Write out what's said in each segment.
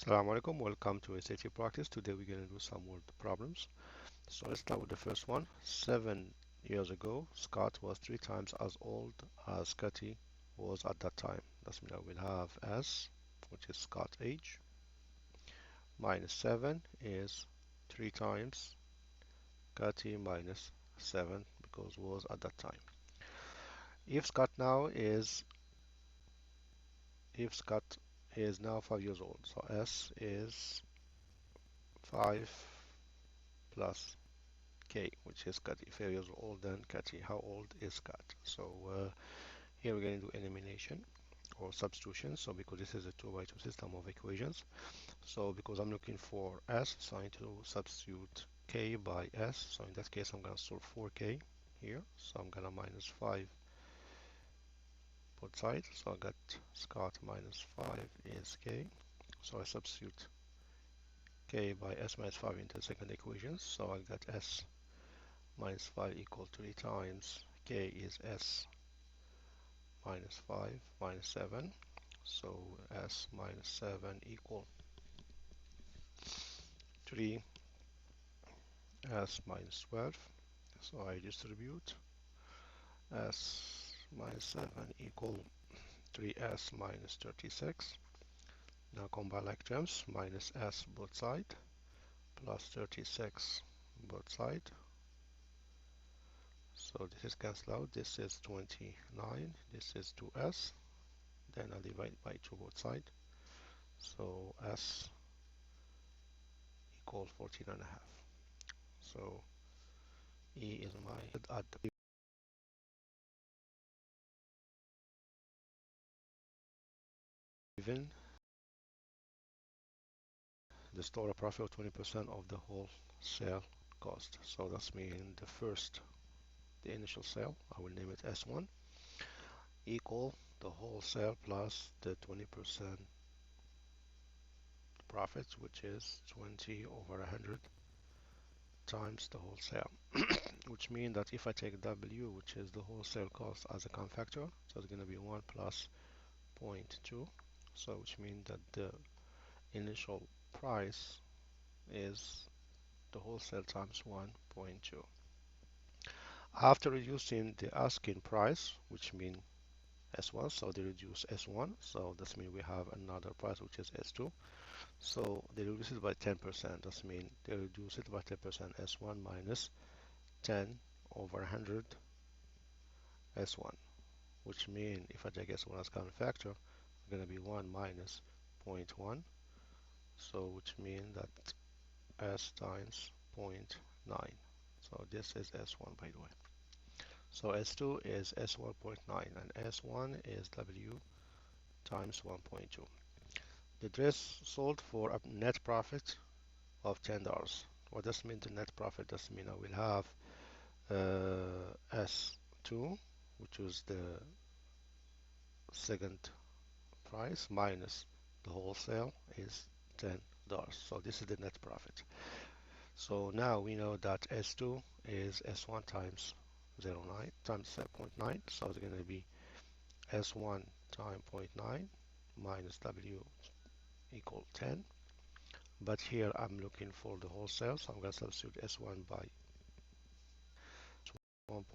Assalamu alaikum, welcome to SAT practice. Today we're going to do some word problems. So let's start with the first one. 7 years ago, Scott was 3 times as old as Cathy was at that time. That means I will have S, which is Scott's age, minus 7 is 3 times Cathy minus 7 because was at that time. If Scott is now 5 years old, so S is 5 plus K, which is Cathy. 5 years older than Cathy. How old is Cat? So here we're going to do elimination or substitution. So because this is a 2 by 2 system of equations, so because I'm looking for S, so I need to substitute K by S. So in that case, I'm going to solve for K here. So I'm going to minus 5 both sides. So I got Scott minus 5 is K. So I substitute K by S minus 5 into the second equation. So I got S minus 5 equal 3 times K is S minus 5 minus 7. So S minus 7 equal 3 S minus 12. So I distribute S minus 7 equal 3S minus 36. Now combine like terms, minus S both side plus 36 both side. So this is cancelled out. This is 29. This is 2S. Then I divide by 2 both side. So S equal 14 and a half. So E is my at given the store profit of 20% of the whole sale cost. So that's mean the initial sale, I will name it S1, equal the whole sale plus the 20% profit, which is 20 over 100 times the whole sale. Which means that if I take W, which is the wholesale cost, as a common factor, so it's going to be 1 plus 0.2. So which means that the initial price is the wholesale times 1.2. After reducing the asking price, which means S1, so they reduce S1, so that means we have another price which is S2. So they reduce it by 10%. That means they reduce it by 10%. S1 minus 10 over 100 S1, which means if I take S1 as common factor, it's going to be 1 minus 0.1. So which means that S times 0.9. So this is S1, by the way. So S2 is S1.9 and S1 is W times 1.2. The dress sold for a net profit of $10. What does mean the net profit? Does mean I will have S2, which is the second price, minus the wholesale is $10. So this is the net profit. So now we know that S2 is S1 times 0.9 times 0.9. So it's going to be S1 times 0.9 minus W equal 10. But here I'm looking for the wholesale, so I'm going to substitute S1 by 1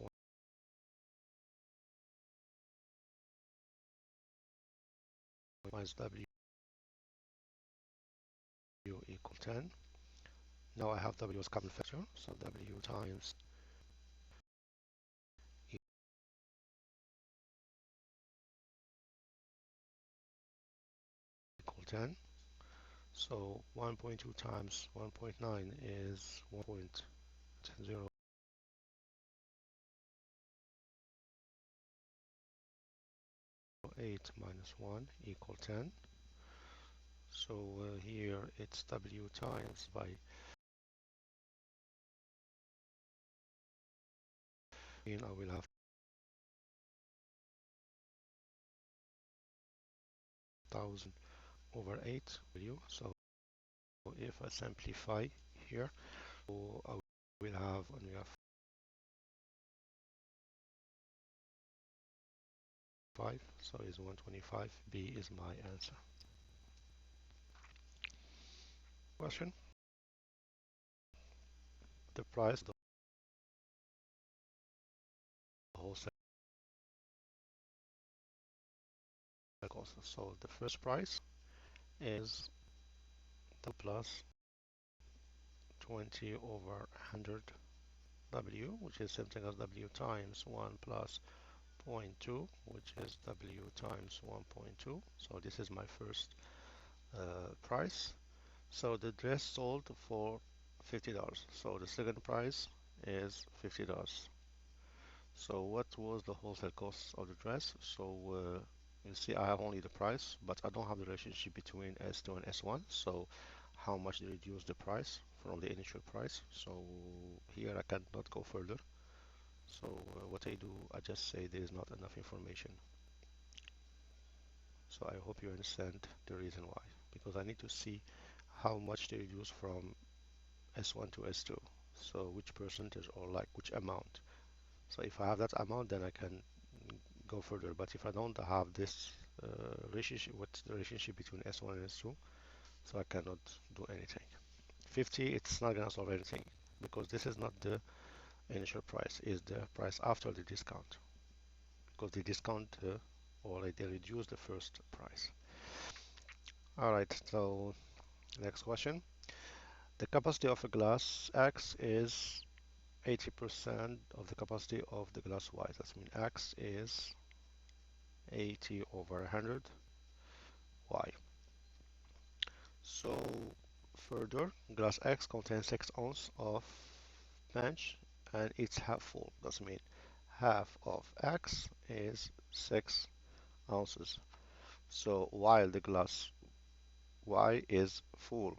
minus W equal 10. Now I have W as common factor, so W times equal 10. So 1.2 times 1.9 is 1.08 minus 1 equal 10. So here it's W times by, I will have 1000 over 8 W. So if I simplify here, so I will have only have 5, so is 125. B is my answer. question. The price of the wholesale cost. So the first price is the plus 20 over 100 W, which is something as W times 1 plus 0.2, which is W times 1.2. So this is my first price. So the dress sold for $50. So the second price is $50. So what was the wholesale cost of the dress? So you see I have only the price, but I don't have the relationship between S2 and S1. So how much they reduce the price from the initial price. So here I cannot go further. So what I do, I just say there is not enough information. So I hope you understand the reason why, because I need to see how much they reduce from S1 to S2. So which percentage or like which amount. So if I have that amount, then I can go further. But if I don't have this relationship, what's the relationship between S1 and S2? So I cannot do anything. 50, it's not gonna solve anything because this is not the initial price, is the price after the discount. Because they discount or like they reduce the first price. All right, so next question. The capacity of a glass X is 80% of the capacity of the glass Y. That means X is 80 over 100 Y. So further, glass X contains 6 ounces of punch and it's half full. That means half of X is 6 ounces. So while the glass Y is full.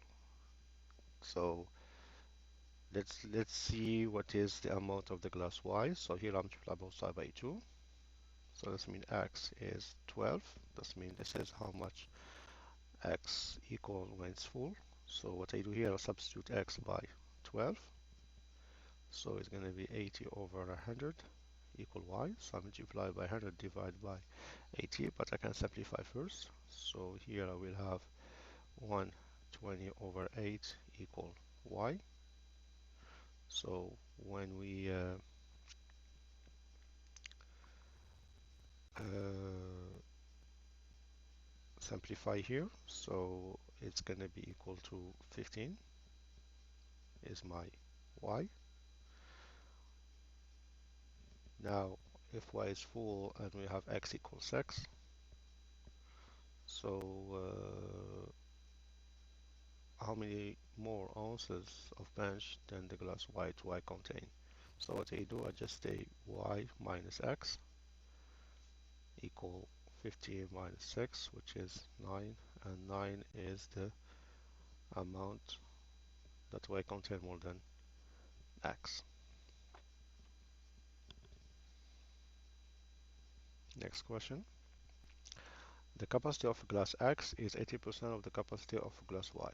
So let's see what is the amount of the glass Y. So here I'm multiplying both sides by 2. So this means X is 12. That means this is how much X equal when it's full. So what I do here, I'll substitute X by 12. So it's going to be 80 over 100 equal Y. So I multiply by 100 divided by 80, but I can simplify first. So here I will have 120 over 8 equal Y. So when we simplify here, so it's going to be equal to 15 is my Y. Now if Y is full and we have X equals 6, so how many more ounces of bench than the glass Y contain? So what I do, I just say Y minus X equal 15 minus 6, which is 9, and 9 is the amount that Y contain more than X. Next question. The capacity of glass X is 80% of the capacity of glass Y.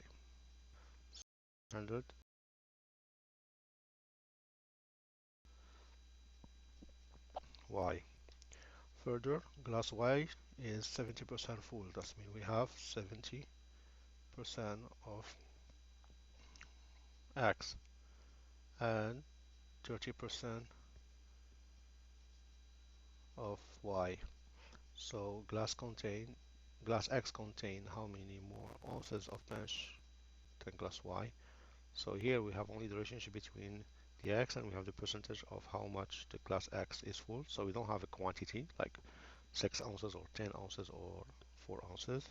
100 Y. Further, glass Y is 70% full. That means we have 70% of X and 30% of Y. So glass X contain how many more ounces of punch than glass Y? So here we have only the relationship between the X and we have the percentage of how much the glass X is full. So we don't have a quantity like 6 ounces or 10 ounces or 4 ounces.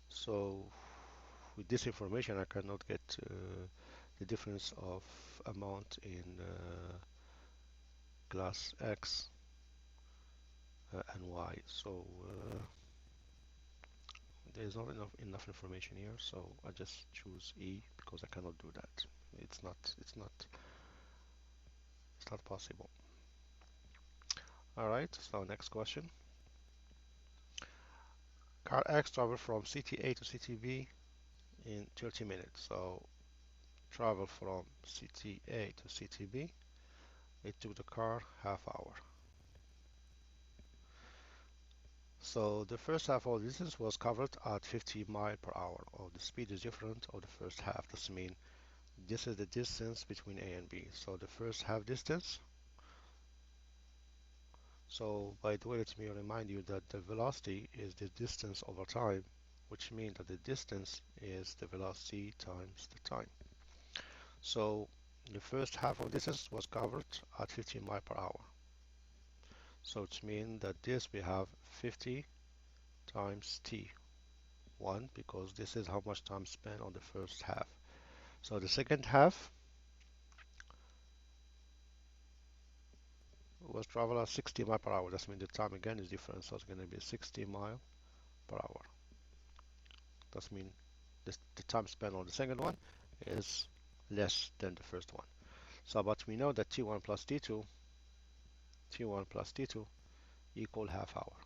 So with this information I cannot get the difference of amount in glass X and Y. So there is not enough information here, so I just choose E because I cannot do that. It's not possible. All right, so next question. Car X travel from city A to city B in 30 minutes. So travel from city A to city B. It took the car half hour. So the first half of the distance was covered at 50 miles per hour, or the speed is different of the first half. This means this is the distance between A and B. So the first half distance. So by the way, let me remind you that the velocity is the distance over time, which means that the distance is the velocity times the time. So the first half of distance was covered at 50 miles per hour. So it means that this we have 50 times t1 because this is how much time spent on the first half. So the second half was travel at 60 miles per hour. That means the time again is different. So it's going to be 60 miles per hour. That means the time spent on the second one is less than the first one. So but we know that t1 plus t1 plus t2 equal half hour.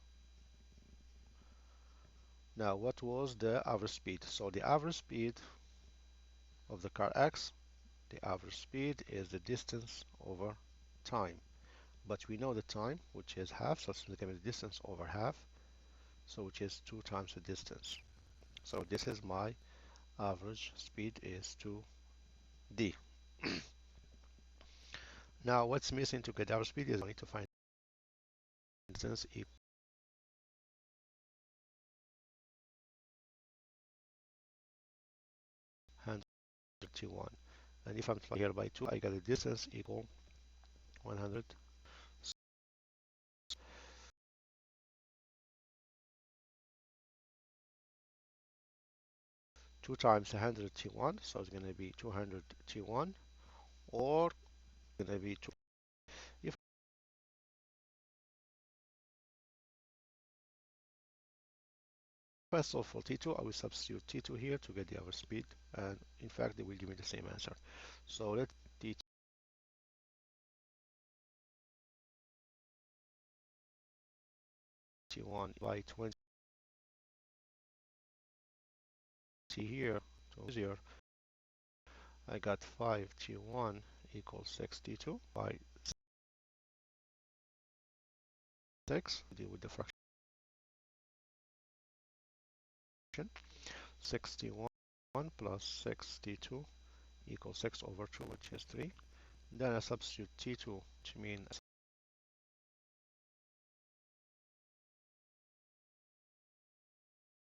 Now what was the average speed? So the average speed of the car X, the average speed is the distance over time. But we know the time, which is half, so it's going to be the distance over half, so which is 2 times the distance. So this is my average speed is 2d. Now what's missing to get average speed is I need to find distance equal 131. And if I'm multiplying here by 2, I get the distance equal 100. 2 times 100 T1, so it's going to be 200 T1, or it's going to be 2. If I solve for T2, I will substitute T2 here to get the average speed, and in fact, they will give me the same answer. So let T1 by 20 here, so easier. I got 5 T1 equals 6 T2 by 6. Deal with the fraction. 61 plus 62 equals 6 over 2, which is 3. Then I substitute T2, which means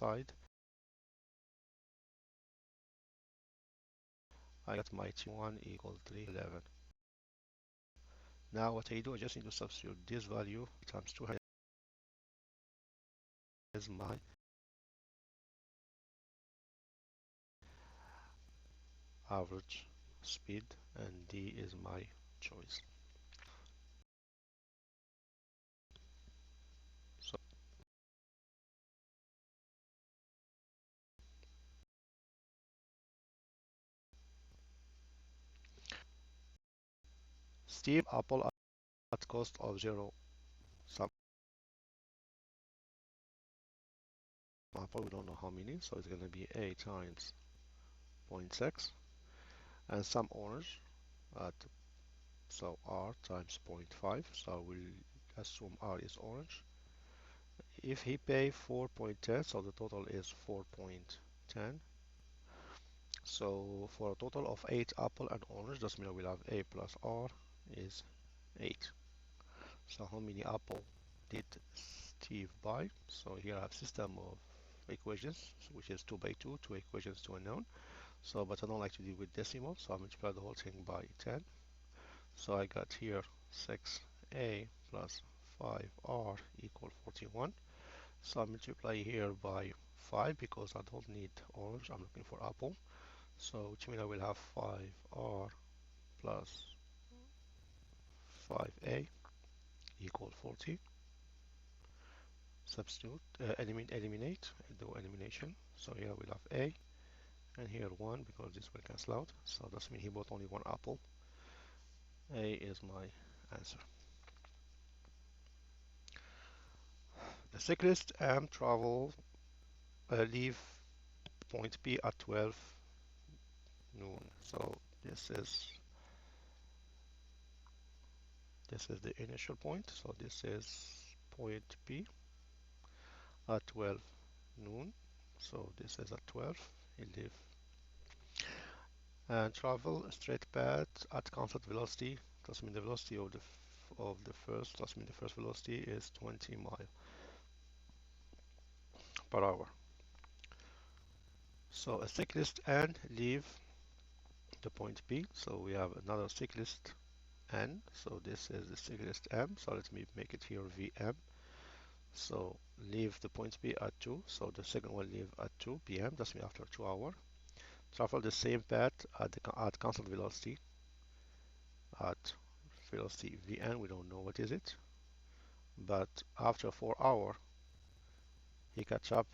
side. I got my T1 equals 311. Now what I do, I just need to substitute this value times 2 is my average speed, and D is my choice. So Steve Apple at cost of 0 some Apple, we don't know how many, so it's going to be A times 0.6, and some orange at so R times 0.5, so we'll assume R is orange. If he pay 4.10, so the total is 4.10. So for a total of 8 apple and orange, that means we'll have A plus R is 8. So how many apple did Steve buy? So here I have system of equations, which is 2 by 2, two equations to unknown. So, but I don't like to deal with decimals, so I multiply the whole thing by 10. So I got here 6a plus 5r equal 41. So I multiply here by 5 because I don't need orange, I'm looking for apple. So which means I will have 5r plus 5a equal 40. Substitute, eliminate, do elimination. So here we'll have a, and here 1 because this will cancel out. So that means he bought only one apple. A is my answer. The cyclist travel leave point B at 12 noon. So this is the initial point. So this is point B. at 12 noon. So this is at 12. You leave and travel a straight path at constant velocity. That means the velocity of the first. That means the first velocity is 20 miles per hour. So a cyclist and leave the point B. So we have another cyclist N. So this is the cyclist M. So let me make it here VM. So leave the point B at 2. So the second one leave at 2 p.m. That's mean after 2 hours. Travel the same path at constant velocity. At velocity Vn, we don't know what is it. But after 4 hours, he catch up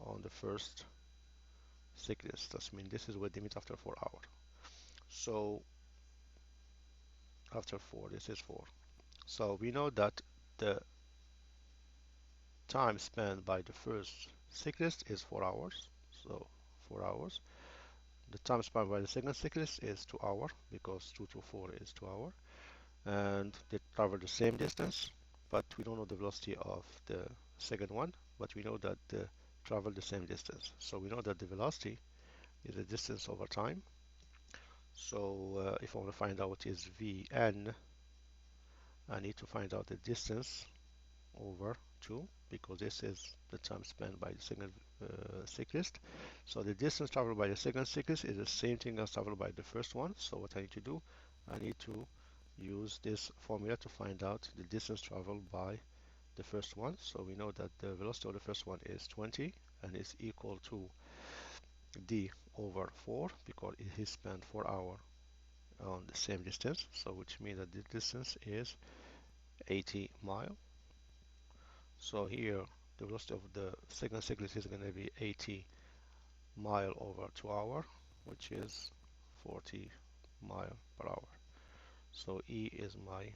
on the first cyclist. That means this is what they meet after 4 hours. So after 4, this is 4. So we know that the time spent by the first cyclist is 4 hours. So 4 hours. The time spent by the second cyclist is 2 hours because 2 to 4 is 2 hours. And they travel the same distance, but we don't know the velocity of the second one, but we know that they travel the same distance. So we know that the velocity is the distance over time. So if I want to find out what is Vn, I need to find out the distance over 2 because this is the time spent by the second cyclist. So the distance traveled by the second cyclist is the same thing as traveled by the first one. So what I need to do, I need to use this formula to find out the distance traveled by the first one. So we know that the velocity of the first one is 20 and is equal to d over 4 because he spent 4 hours on the same distance. So which means that the distance is 80 miles. So here the velocity of the second cyclist is going to be 80 mile over 2 hour, which is 40 mile per hour. So E is my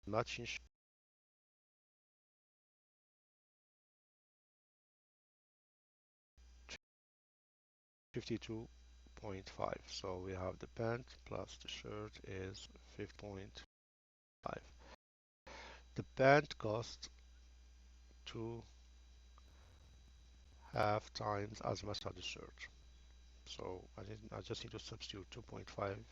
matching 52.5. So we have the pant plus the shirt is 50.5. The pant costs 2.5 times as much as the shirt. So I just need to substitute 2.5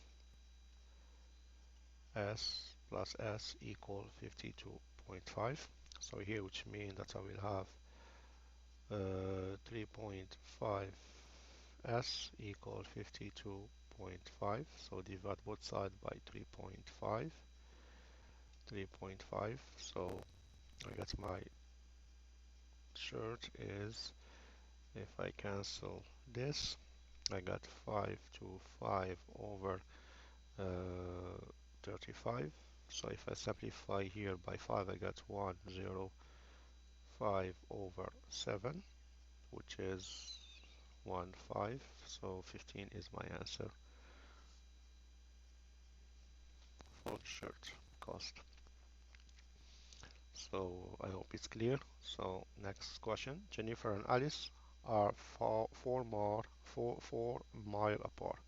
S plus S equal 52.5. So here, which means that I will have 3.5 S equal 52.5. So divide both sides by 3.5. 3.5. So I got my shirt is, if I cancel this, I got 5 to 5 over 35. So if I simplify here by 5, I got 105 over 7, which is 1.5. So 15 is my answer for shirt cost. So I hope it's clear. So next question. Jennifer and Alice are 4 mile apart.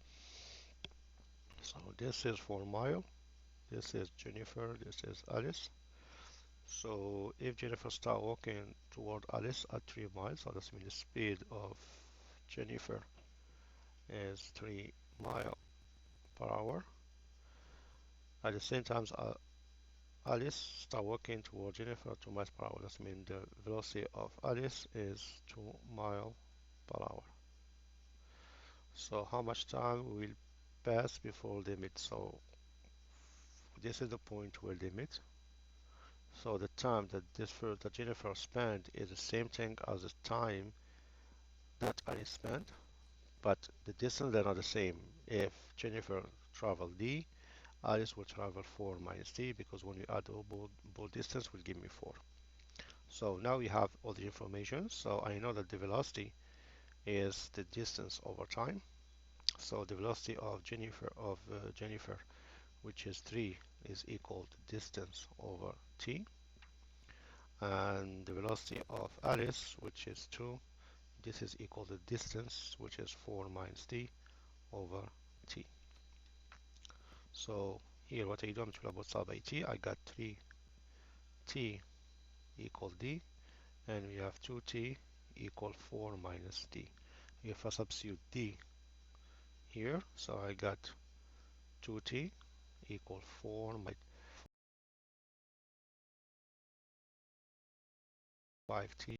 So this is 4 mile. This is Jennifer. This is Alice. So if Jennifer start walking toward Alice at 3 miles, so that means the speed of Jennifer is 3 mile per hour. At the same time, Alice start walking toward Jennifer at 2 miles per hour. That means the velocity of Alice is 2 mile per hour. So how much time will pass before they meet? So this is the point where they meet. So the time that Jennifer spent is the same thing as the time that Alice spent, but the distance are not the same. If Jennifer traveled d, Alice will travel 4 minus d because when you add both distance will give me 4. So now we have all the information. So I know that the velocity is the distance over time. So the velocity of Jennifer, which is 3, is equal to distance over t. And the velocity of Alice, which is 2, this is equal to distance, which is 4 minus d over t. So here what I do, I'm multiply both sides by t. I got 3t equal d. and we have 2t equal 4 minus d. If I substitute d here, so I got 2t equal 4 minus 5t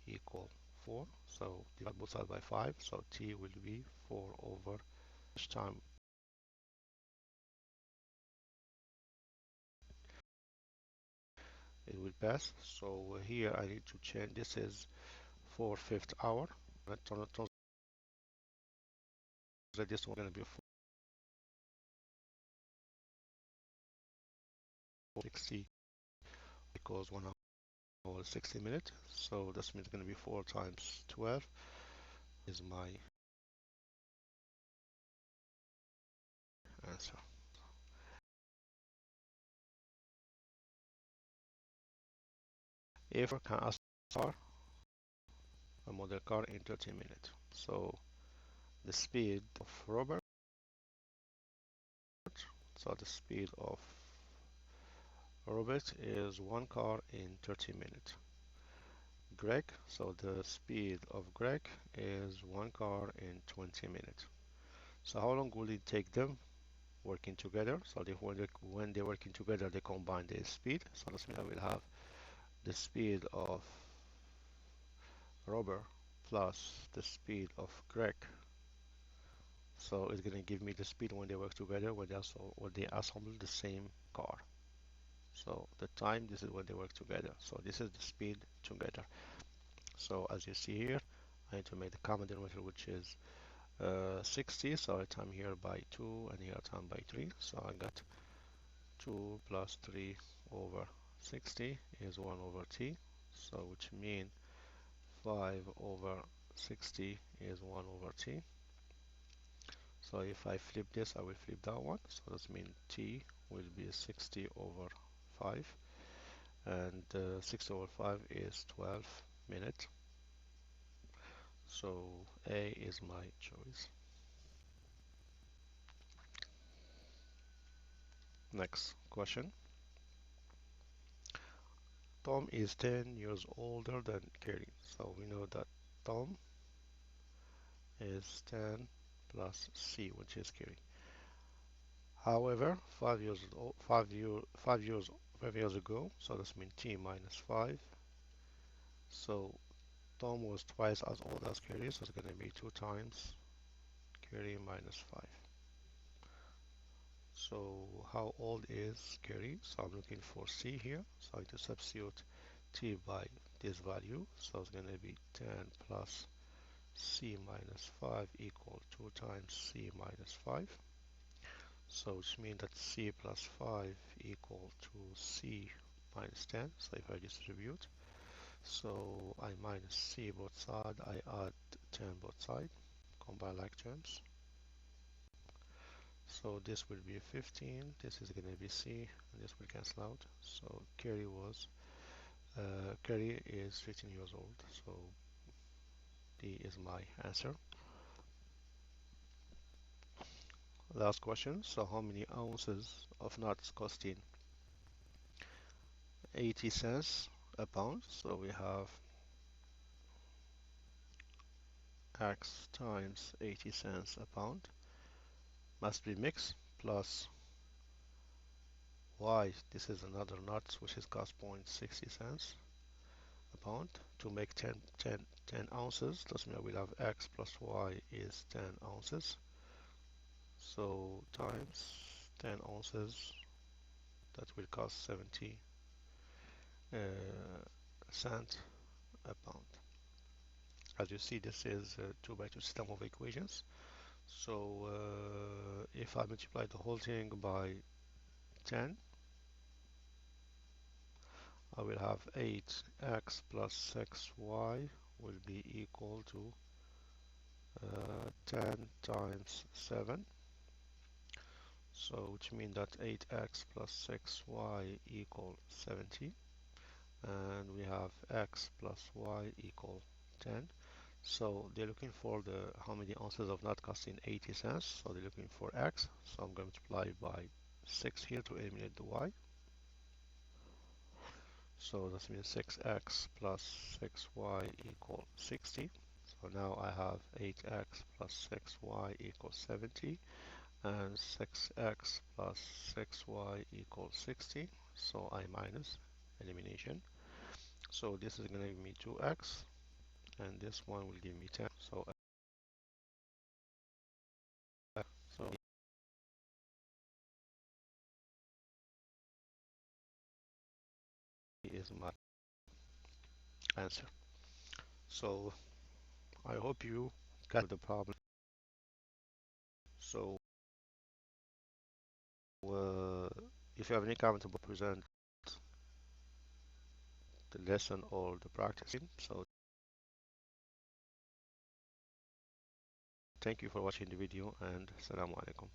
equal 4. So divide both sides by 5, so t will be 4 over each time it will pass. So here I need to change, this is for fifth hour. Let's translate this one going to be 460 because 1 hour is 60 minutes. So this means it's going to be 4 times 12 is my answer. If I can start a model car in 30 minutes. So the speed of Robert, so the speed of Robert is 1 car in 30 minutes. Greg, so the speed of Greg is 1 car in 20 minutes. So how long will it take them working together? So when they're working together, they combine their speed. So this means I will have the speed of Robert plus the speed of Greg. So it's going to give me the speed when they work together, when they assemble the same car. So the time, this is when they work together. So this is the speed together. So as you see here, I need to make the common denominator, which is 60. So I time here by 2 and here I time by 3. So I got 2 plus 3 over 60 is 1 over t. So which means 5 over 60 is 1 over t. So if I flip this, I will flip that one. So that means t will be 60 over 5. And 60 over 5 is 12 minutes. So A is my choice. Next question. Tom is 10 years older than Kerry. So we know that Tom is 10 plus C, which is Kerry. However, 5 years old, 5 years ago, so this means T minus 5. So Tom was twice as old as Kerry, so it's going to be 2 times Kerry minus 5. So how old is Kerry? So I'm looking for C here. So I need to substitute T by this value. So it's going to be 10 plus C minus 5 equal 2 times C minus 5. So which means that C plus 5 equal to C minus 10. So if I distribute, so I minus C both sides, I add 10 both sides, combine like terms. So this will be 15, this is going to be C, and this will cancel out. So Kerry is 15 years old, so D is my answer. Last question, so how many ounces of nuts costing 80 cents a pound? So we have X times 80 cents a pound must be mixed plus Y, this is another nut which is cost 0.60 cents a pound to make 10 ounces. That means we'll have X plus Y is 10 ounces. So times 10 ounces, that will cost 70 cents a pound. As you see, this is a 2 by 2 system of equations. So if I multiply the whole thing by 10, I will have 8x plus 6y will be equal to 10 times 7. So which means that 8x plus 6y equal 70. And we have x plus y equal 10. So they're looking for how many ounces of nut costing 80 cents. So they're looking for x. So I'm going to multiply by 6 here to eliminate the y. So this means 6x plus 6y equals 60. So now I have 8x plus 6y equals 70, and 6x plus 6y equals 60. So I minus elimination. So this is going to give me 2x, and this one will give me 10. So is my answer. So I hope you got the problem. So if you have any comment about present the lesson or the practicing, so thank you for watching the video, and Assalamu alaikum.